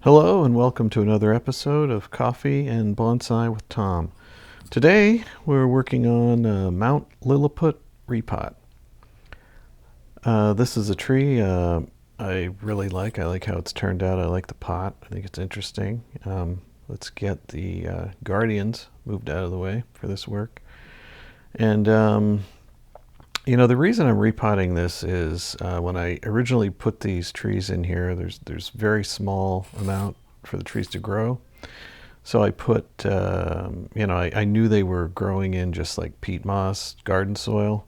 Hello and welcome to another episode of Coffee and Bonsai with Tom. Today we're working on Mount Lilliput Repot. This is a tree I really like. I like how it's turned out. I like the pot. I think it's interesting. Let's get the guardians moved out of the way for this work. And the reason I'm repotting this is when I originally put these trees in here, there's very small amount for the trees to grow. So I put, I knew they were growing in just like peat moss garden soil,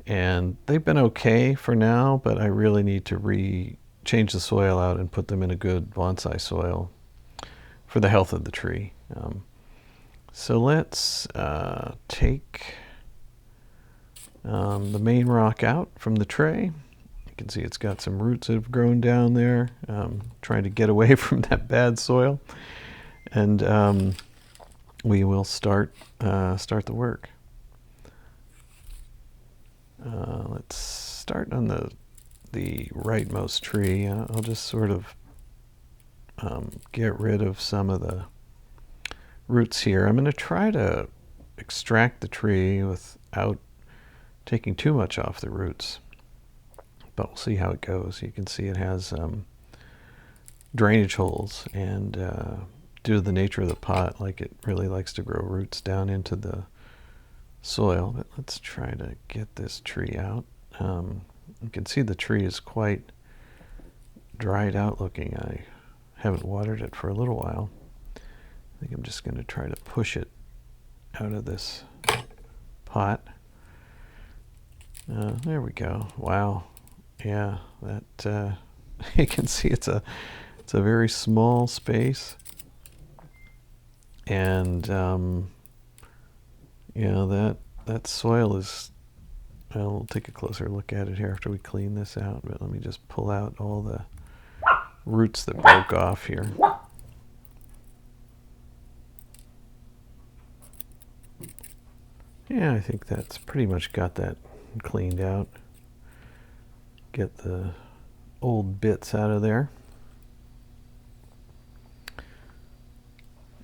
and they've been okay for now, but I really need to change the soil out and put them in a good bonsai soil for the health of the tree. So let's take the main rock out from the tray. You can see it's got some roots that have grown down there, trying to get away from that bad soil. And we will start the work. Let's start on the rightmost tree. I'll just sort of get rid of some of the roots here. I'm going to try to extract the tree without taking too much off the roots, but we'll see how it goes. You can see it has drainage holes, and due to the nature of the pot, like it really likes to grow roots down into the soil. But let's try to get this tree out. You can see the tree is quite dried out looking. I haven't watered it for a little while. I think I'm just going to try to push it out of this pot. There we go. Wow. Yeah, that you can see it's a very small space, and that soil is. We'll take a closer look at it here after we clean this out. But let me just pull out all the roots that broke off here. Yeah, I think that's pretty much got that cleaned out. Get the old bits out of there.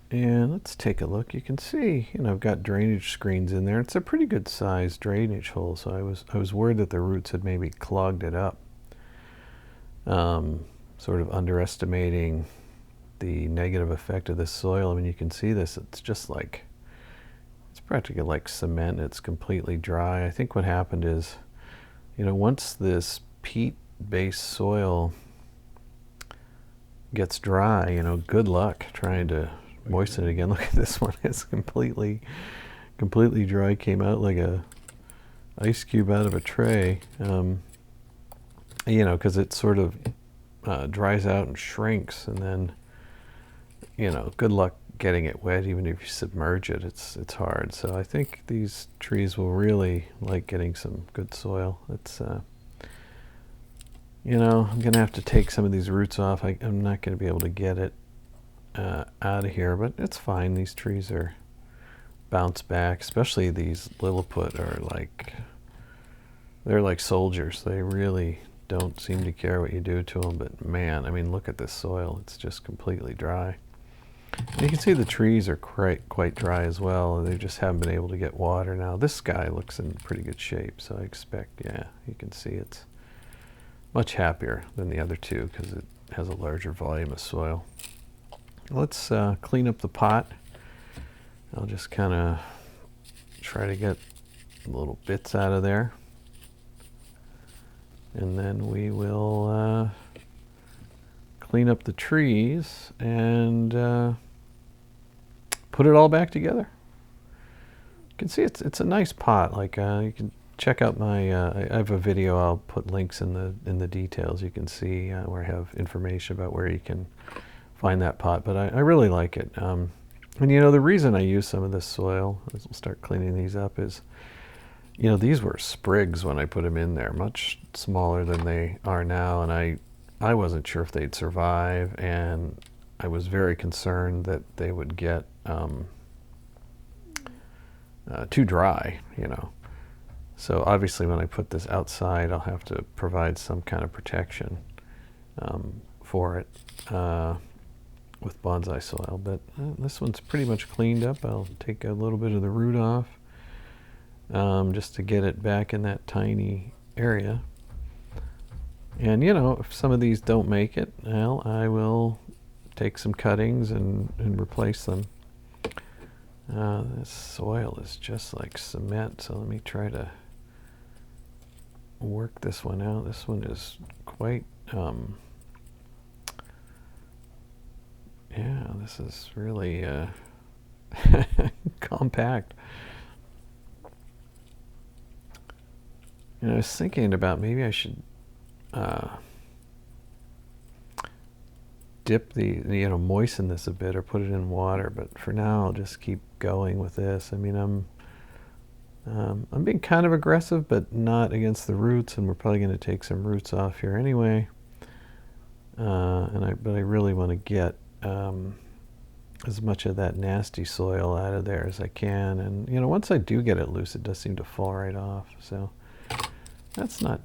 And let's take a look. You can see, I've got drainage screens in there. It's a pretty good sized drainage hole, so I was worried that the roots had maybe clogged it up. Sort of underestimating the negative effect of this soil. I mean, you can see this, it's just like, it's practically like cement. It's completely dry. I think what happened is, once this peat-based soil gets dry, good luck trying to moisten it again. Look at this one. It's completely dry. Came out like a ice cube out of a tray. Because it sort of dries out and shrinks, and then, good luck getting it wet. Even if you submerge it, it's hard. So I think these trees will really like getting some good soil. It's I'm gonna have to take some of these roots off. I'm not gonna be able to get it out of here, but it's fine. These trees are bounce back, especially these Lilliput they're like soldiers. They really don't seem to care what you do to them. But man, I mean, look at this soil. It's just completely dry. And you can see the trees are quite dry as well. They just haven't been able to get water. Now this guy looks in pretty good shape, so I expect, you can see it's much happier than the other two because it has a larger volume of soil. Let's clean up the pot. I'll just kind of try to get little bits out of there, and then we will clean up the trees and put it all back together. You can see it's a nice pot. Like you can check out my I have a video. I'll put links in the details. You can see where I have information about where you can find that pot. But I really like it. And the reason I use some of this soil, as we'll start cleaning these up, is these were sprigs when I put them in there, much smaller than they are now, and I wasn't sure if they'd survive, and I was very concerned that they would get too dry, So obviously when I put this outside, I'll have to provide some kind of protection for it. with bonsai soil, but this one's pretty much cleaned up. I'll take a little bit of the root off just to get it back in that tiny area. And you know, if some of these don't make it, well, I will take some cuttings and replace them. This soil is just like cement, so let me try to work this one out. This one is quite, yeah, this is really compact. And I was thinking about maybe I should dip moisten this a bit or put it in water, but for now I'll just keep going with this. I mean, I'm being kind of aggressive, but not against the roots, and we're probably going to take some roots off here anyway. But I really want to get as much of that nasty soil out of there as I can. And you know, once I do get it loose, it does seem to fall right off. So that's not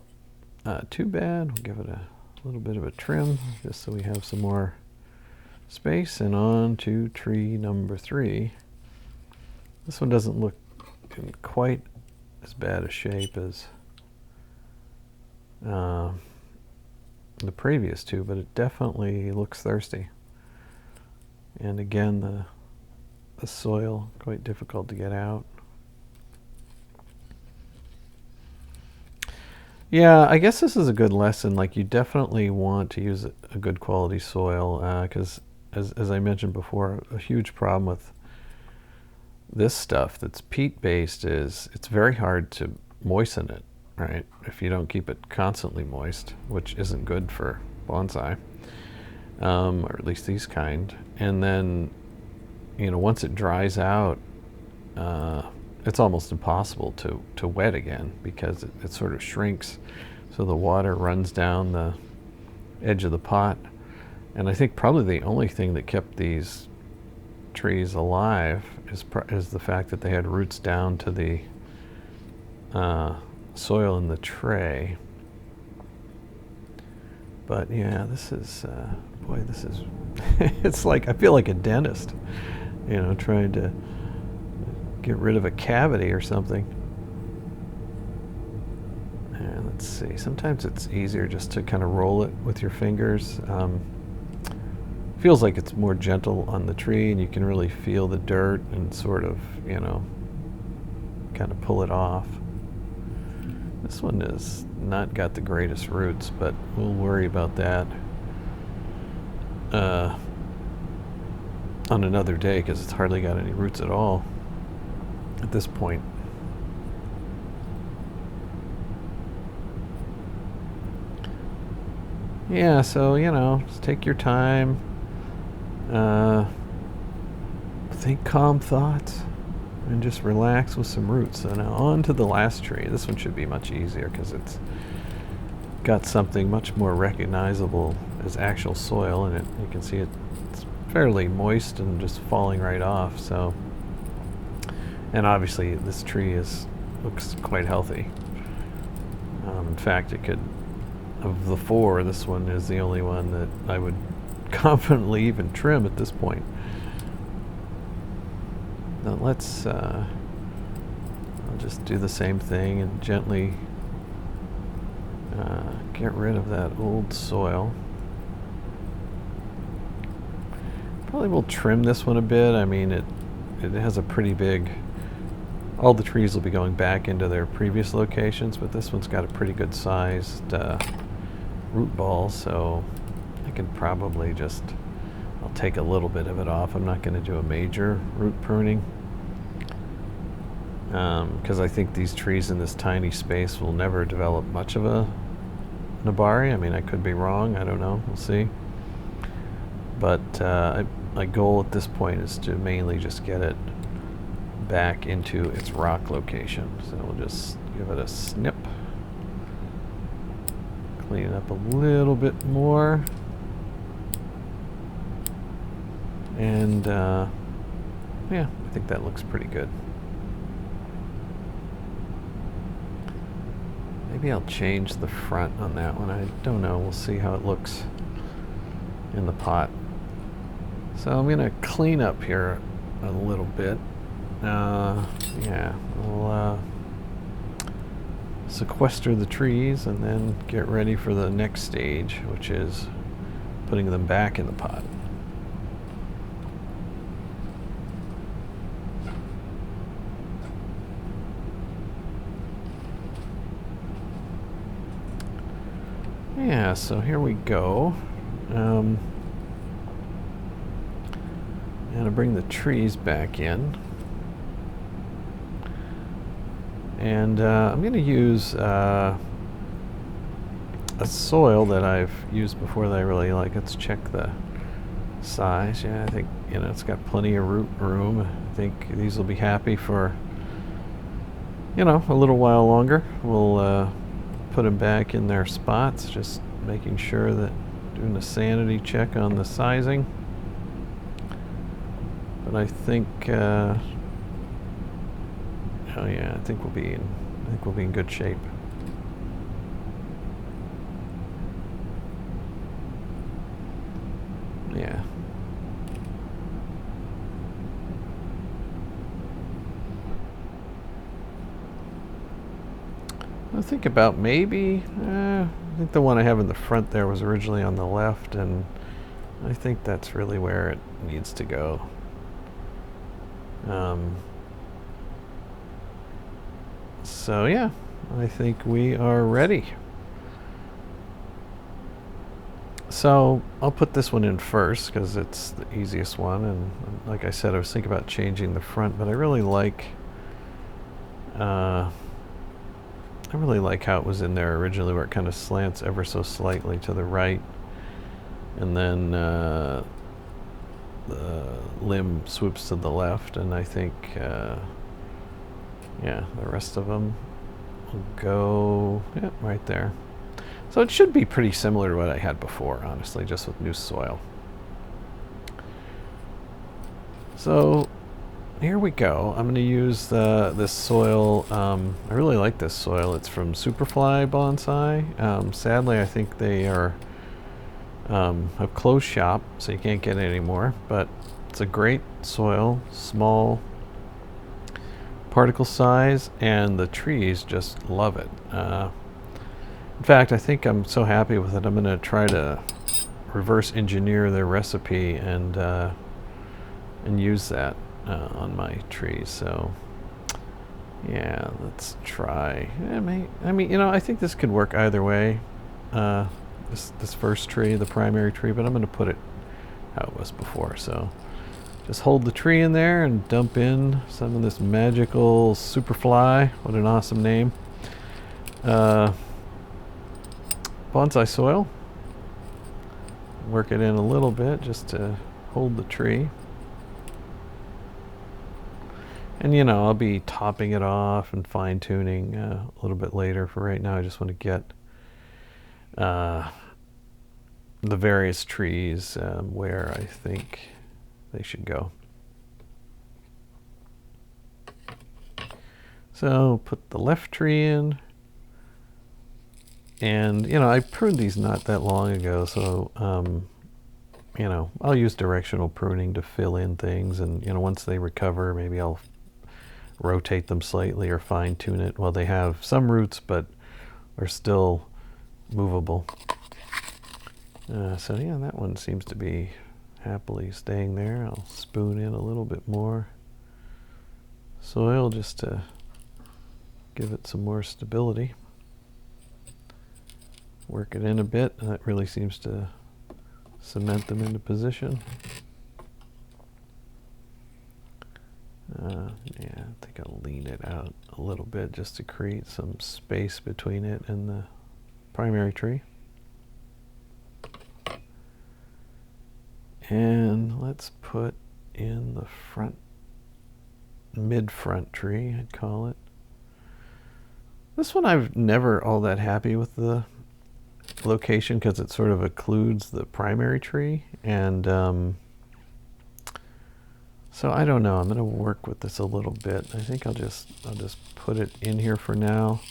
too bad. We'll give it a little bit of a trim just so we have some more space. And on to tree number 3. This one doesn't look in quite as bad a shape as the previous two, but it definitely looks thirsty. And again, the soil quite difficult to get out. Yeah, I guess this is a good lesson. Like, you definitely want to use a good quality soil because, as I mentioned before, a huge problem with this stuff that's peat-based is it's very hard to moisten it, right? If you don't keep it constantly moist, which isn't good for bonsai, or at least these kind. And then, you know, once it dries out, it's almost impossible to wet again because it sort of shrinks, so the water runs down the edge of the pot. And I think probably the only thing that kept these trees alive is the fact that they had roots down to the soil in the tray. But yeah, this is boy, this is it's like I feel like a dentist, you know, trying to get rid of a cavity or something. And let's see, sometimes it's easier just to kind of roll it with your fingers. Feels like it's more gentle on the tree, and you can really feel the dirt and sort of, you know, kind of pull it off. This one has not got the greatest roots, but we'll worry about that on another day because it's hardly got any roots at all at this point. Yeah, so, you know, just take your time, think calm thoughts, and just relax with some roots. So now on to the last tree. This one should be much easier because it's got something much more recognizable as actual soil in it. You can see it's fairly moist and just falling right off. So, and obviously this tree looks quite healthy. In fact, it could, of the 4, this one is the only one that I would confidently even trim at this point. Now let's, I'll just do the same thing and gently get rid of that old soil. Probably will trim this one a bit. I mean, it has a pretty big, all the trees will be going back into their previous locations, but this one's got a pretty good sized root ball, so I can probably just, I'll take a little bit of it off. I'm not going to do a major root pruning because I think these trees in this tiny space will never develop much of a nabari. I mean, I could be wrong. I don't know. We'll see. But my goal at this point is to mainly just get it back into its rock location. So we'll just give it a snip. Clean it up a little bit more. And yeah, I think that looks pretty good. Maybe I'll change the front on that one. I don't know. We'll see how it looks in the pot. So I'm going to clean up here a little bit. Yeah, I'll sequester the trees and then get ready for the next stage, which is putting them back in the pot. Yeah, so here we go. I'm going to bring the trees back in. And I'm going to use a soil that I've used before that I really like. Let's check the size. Yeah, I think, you know, it's got plenty of root room. I think these will be happy for, you know, a little while longer. We'll put them back in their spots, just making sure that doing a sanity check on the sizing. But I think, oh yeah, I think we'll be in good shape. Yeah. I think about maybe, I think the one I have in the front there was originally on the left, and I think that's really where it needs to go. So yeah, I think we are ready. So I'll put this one in first because it's the easiest one, and like I said, I was thinking about changing the front, but I really like how it was in there originally, where it kind of slants ever so slightly to the right, and then the limb swoops to the left, and I think yeah, the rest of them will go right there. So it should be pretty similar to what I had before, honestly, just with new soil. So here we go. I'm going to use this soil. I really like this soil. It's from Superfly Bonsai. Sadly, I think they are a closed shop, so you can't get it anymore. But it's a great soil, small particle size, and the trees just love it. In fact, I think I'm so happy with it, I'm going to try to reverse engineer their recipe and use that on my trees. So yeah, let's try. I mean, you know, I think this could work either way. This first tree, the primary tree, but I'm going to put it how it was before. So just hold the tree in there and dump in some of this magical Superfly. What an awesome name. Bonsai soil. Work it in a little bit just to hold the tree. And you know, I'll be topping it off and fine-tuning a little bit later. For right now, I just want to get the various trees where I think they should go. So put the left tree in. And, you know, I pruned these not that long ago, so, you know, I'll use directional pruning to fill in things. And, you know, once they recover, maybe I'll rotate them slightly or fine-tune it. Well, they have some roots, but are still movable. So, yeah, that one seems to be happily staying there. I'll spoon in a little bit more soil just to give it some more stability. Work it in a bit, and that really seems to cement them into position. Yeah, I think I'll lean it out a little bit just to create some space between it and the primary tree. And let's put in the front, mid-front tree, I'd call it. This one I've never all that happy with the location because it sort of occludes the primary tree, and so I don't know. I'm going to work with this a little bit. I think I'll just put it in here for now,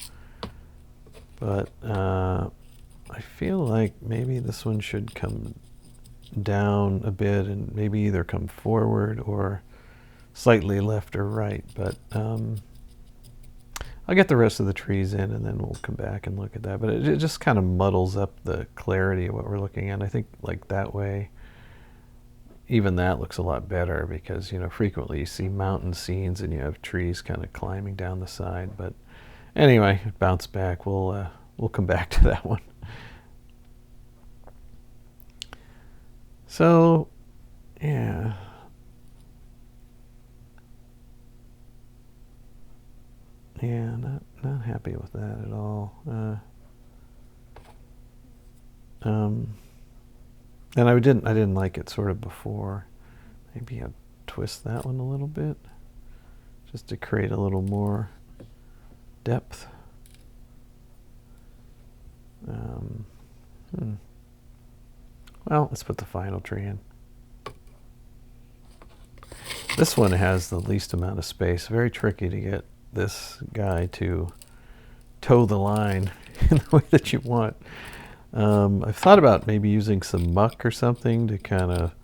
but I feel like maybe this one should come down a bit and maybe either come forward or slightly left or right. But I'll get the rest of the trees in and then we'll come back and look at that. But it just kind of muddles up the clarity of what we're looking at. I think like that way, even that looks a lot better because, you know, frequently you see mountain scenes and you have trees kind of climbing down the side. But anyway, bounce back. We'll come back to that one. So, yeah. Yeah, not happy with that at all. And I didn't like it sort of before. Maybe I'll twist that one a little bit just to create a little more depth. Well, let's put the final tree in. This one has the least amount of space. Very tricky to get this guy to toe the line in the way that you want. I've thought about maybe using some muck or something to kind of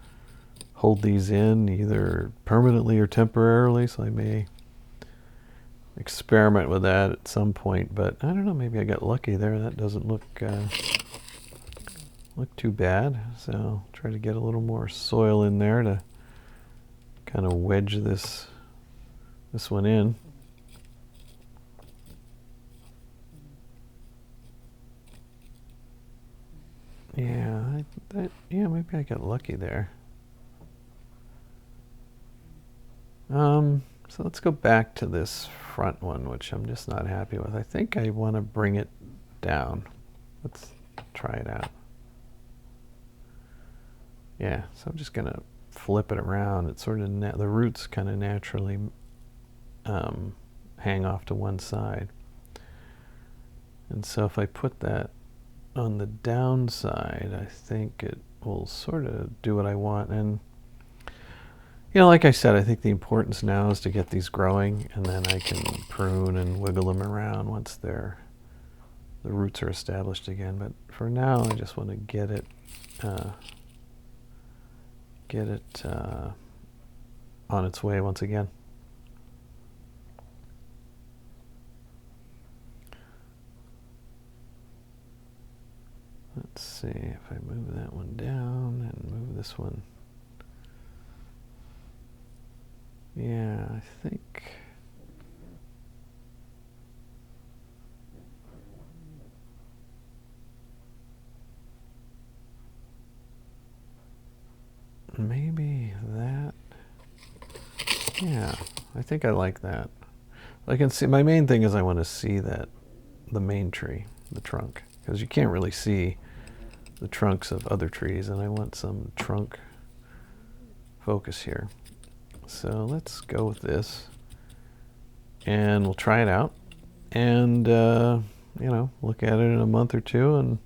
hold these in, either permanently or temporarily, so I may experiment with that at some point, but I don't know, maybe I got lucky there. That doesn't look too bad, so I'll try to get a little more soil in there to kind of wedge this one in. Yeah, yeah, maybe I got lucky there. So let's go back to this front one, which I'm just not happy with. I think I want to bring it down. Let's try it out. Yeah, so I'm just gonna flip it around. It's sort of the roots kind of naturally hang off to one side. And so if I put that on the downside, I think it will sort of do what I want. And you know, like I said, I think the importance now is to get these growing, and then I can prune and wiggle them around once the roots are established again. But for now, I just want to get it on its way once again. Let's see if I move that one down and move this one. Yeah, I think maybe that. Yeah, I think I like that. I can see, my main thing is I want to see the main tree, the trunk, because you can't really see the trunks of other trees, and I want some trunk focus here. So let's go with this, and we'll try it out, and you know, look at it in a month or two and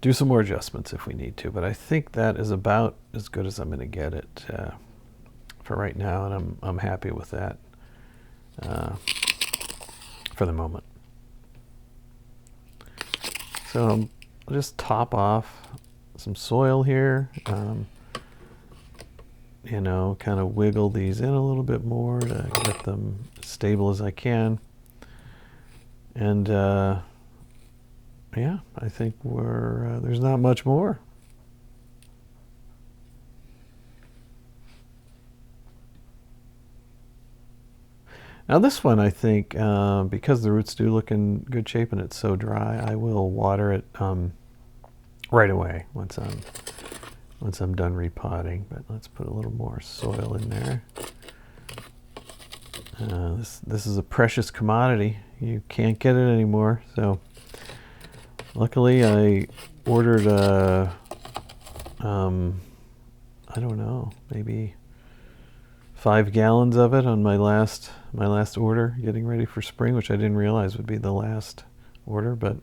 do some more adjustments if we need to. But I think that is about as good as I'm going to get it for right now, and I'm happy with that for the moment. So I'll just top off some soil here. You know, kind of wiggle these in a little bit more to get them as stable as I can. And yeah, I think there's not much more. Now this one, I think, because the roots do look in good shape and it's so dry, I will water it right away once I'm done repotting. But let's put a little more soil in there. This is a precious commodity. You can't get it anymore. So luckily I ordered I don't know, maybe 5 gallons of it on my last order, getting ready for spring, which I didn't realize would be the last order. But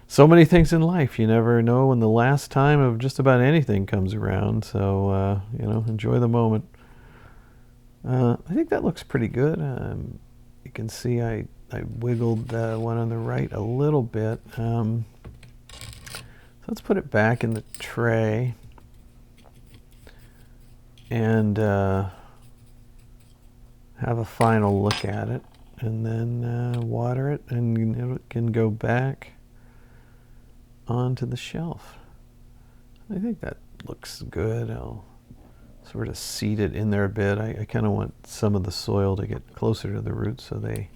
so many things in life, you never know when the last time of just about anything comes around. So you know, enjoy the moment. I think that looks pretty good. You can see I wiggled the one on the right a little bit. So let's put it back in the tray and have a final look at it, and then water it, and it can go back onto the shelf. I think that looks good. I'll sort of seed it in there a bit. I kind of want some of the soil to get closer to the roots so they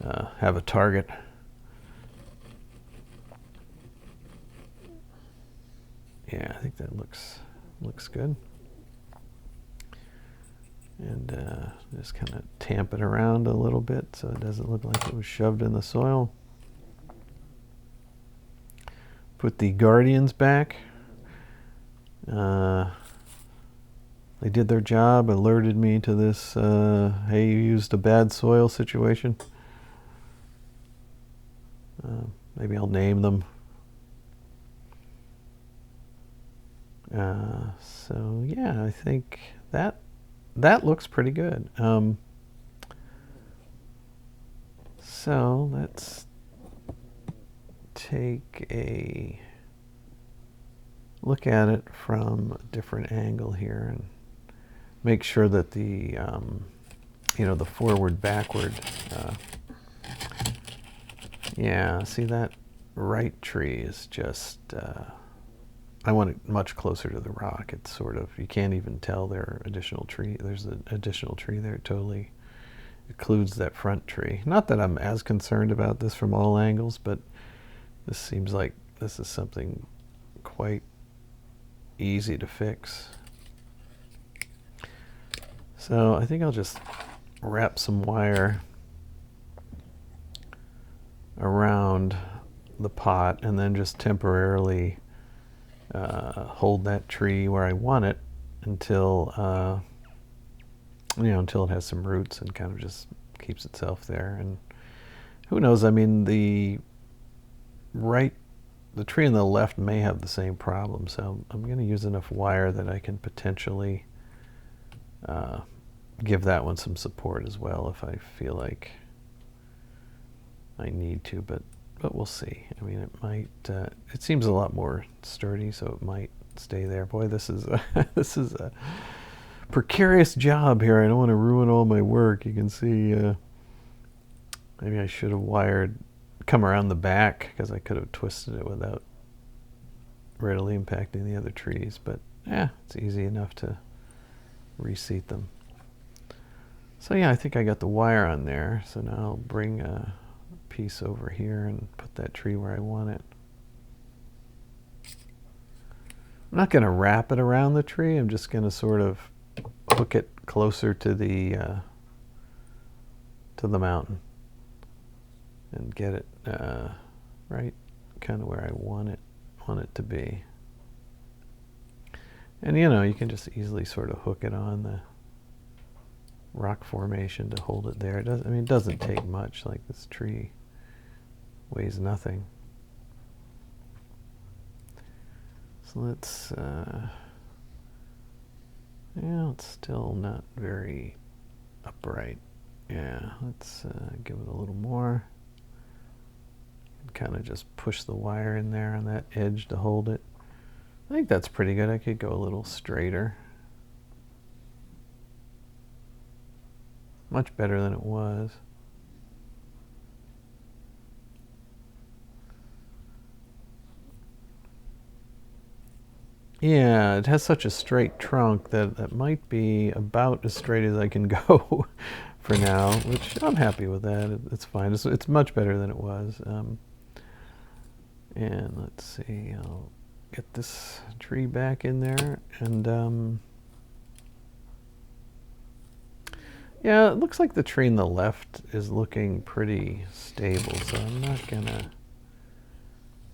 have a target. Yeah, I think that looks good. And just kind of tamp it around a little bit so it doesn't look like it was shoved in the soil. Put the guardians back. They did their job, alerted me to this, hey, you used a bad soil situation. Maybe I'll name them. So yeah, I think that looks pretty good. So let's take a look at it from a different angle here and make sure that the the forward backward, yeah, see that right tree is just I want it much closer to the rock. It's sort of, you can't even tell there's an additional tree there. It totally occludes that front tree. Not that I'm as concerned about this from all angles, but this seems like this is something quite easy to fix. So I think I'll just wrap some wire around the pot and then just temporarily hold that tree where I want it until until it has some roots and kind of just keeps itself there. And who knows, I mean, the tree on the left may have the same problem, so I'm going to use enough wire that I can potentially give that one some support as well if I feel like I need to, but we'll see. I mean, it might, it seems a lot more sturdy, so it might stay there. Boy, this is this is a precarious job here. I don't want to ruin all my work. You can see, maybe I should have come around the back, because I could have twisted it without readily impacting the other trees, but yeah, it's easy enough to reseat them. So yeah, I think I got the wire on there, so now I'll bring a piece over here and put that tree where I want it. I'm not going to wrap it around the tree. I'm just going to sort of hook it closer to the mountain and get it right kind of where I want it to be. And you can just easily sort of hook it on the rock formation to hold it there. It doesn't take much. Like, this tree weighs nothing. So let's, yeah, it's still not very upright. Yeah, let's give it a little more. And kind of just push the wire in there on that edge to hold it. I think that's pretty good. I could go a little straighter. Much better than it was. Yeah, it has such a straight trunk that might be about as straight as I can go for now, which I'm happy with that. It's fine. It's much better than it was. And let's see, I'll get this tree back in there, and yeah, it looks like the tree on the left is looking pretty stable, so I'm not gonna,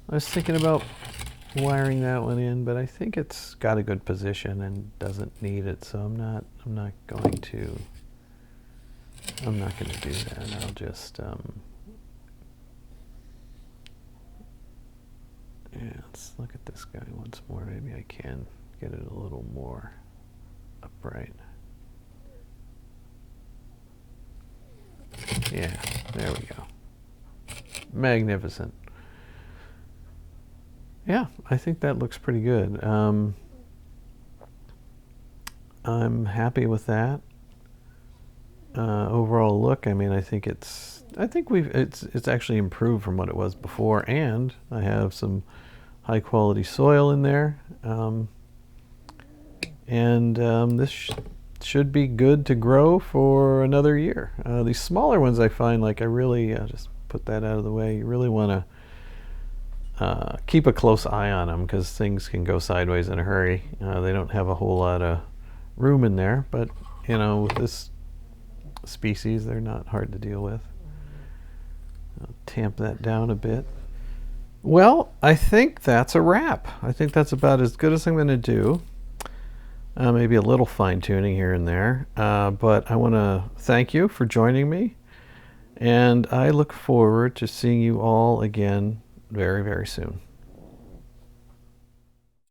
I was thinking about wiring that one in, but I think it's got a good position and doesn't need it, so I'm not going to do that. I'll just yeah, let's look at this guy once more. Maybe I can get it a little more upright. Yeah, there we go. Magnificent. Yeah, I think that looks pretty good. I'm happy with that. Overall look, I mean, I think it's actually improved from what it was before, and I have some high quality soil in there, and this should be good to grow for another year. These smaller ones, I find, like, I really just put that out of the way. You really want to keep a close eye on them because things can go sideways in a hurry. They don't have a whole lot of room in there, but with this species, they're not hard to deal with. I'll tamp that down a bit. Well, I think that's a wrap. I think that's about as good as I'm going to do. Maybe a little fine tuning here and there, but I want to thank you for joining me, and I look forward to seeing you all again very, very soon.